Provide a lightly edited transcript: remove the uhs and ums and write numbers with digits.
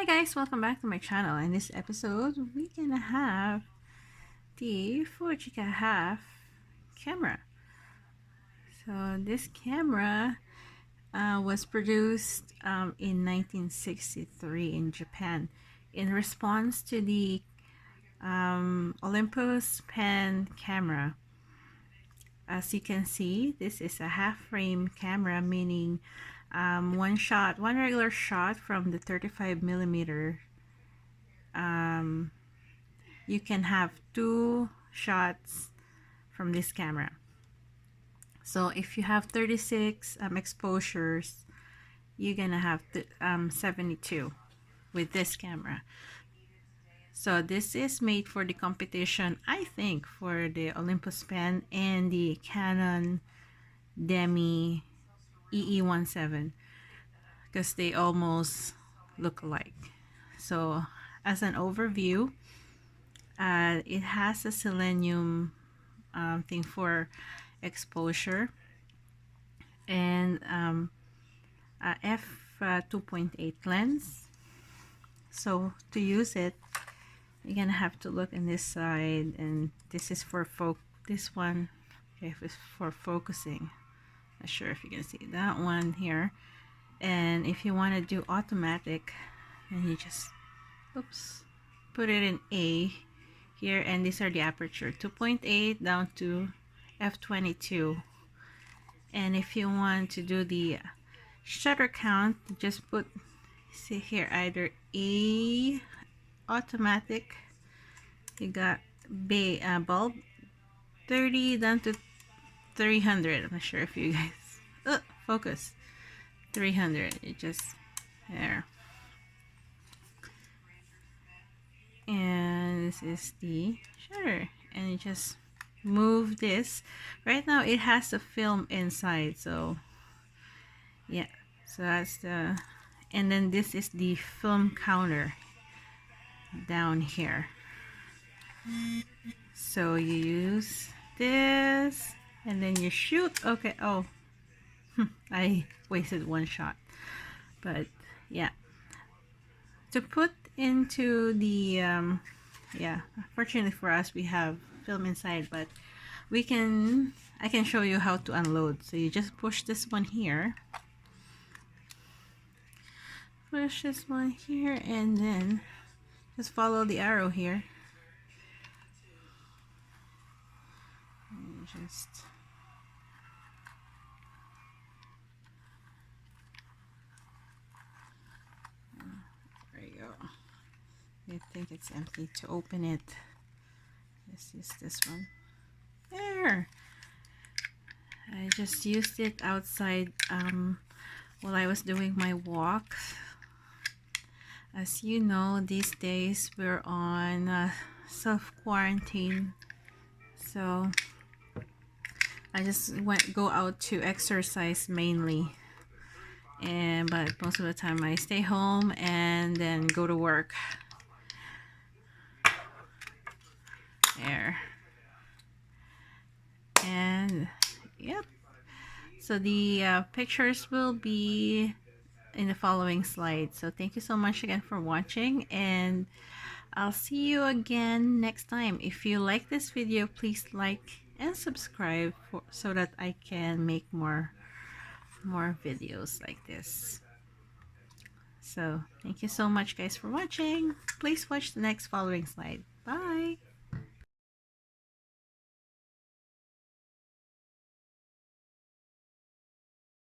Hi guys, welcome back to my channel. In this episode, we're gonna have the Fujica Half camera. So this camera was produced in 1963 in Japan in response to the Olympus pen camera. As you can see, this is a half frame camera, meaning one regular shot from the 35mm. You can have two shots from this camera. So if you have 36 exposures, you're gonna have 72 with this camera. So this is made for the competition, I think, for the Olympus pen and the Canon Demi EE17, because they almost look alike. So as an overview, it has a selenium thing for exposure and a f2.8 lens. So to use it, you're gonna have to look in this side, and this is for this one, okay, is for focusing. Not sure if you can see that one here. And if you want to do automatic, then you just put it in A here, and these are the aperture 2.8 down to f22. And if you want to do the shutter count, just put, see here, either A automatic, you got bulb 30 down to 300. I'm not sure if you guys focus 300. It just there. And this is the shutter, and you just move this. Right now it has a film inside, so yeah, so that's the, and then this is the film counter down here. So you use this and then you shoot. Okay, oh I wasted one shot, but yeah, to put into the yeah, fortunately for us we have film inside, but I can show you how to unload. So you just push this one here, and then just follow the arrow here, and just there you go. I think it's empty. To open it, let's use this one. There, I just used it outside while I was doing my walk. As you know, these days we're on self-quarantine, so I just go out to exercise mainly, but most of the time I stay home and then go to work. There. And yep, so the pictures will be in the following slide. So thank you so much again for watching, and I'll see you again next time. If you like this video, please like and subscribe so that I can make more videos like this. So thank you so much guys for watching. Please watch the next following slide. Bye.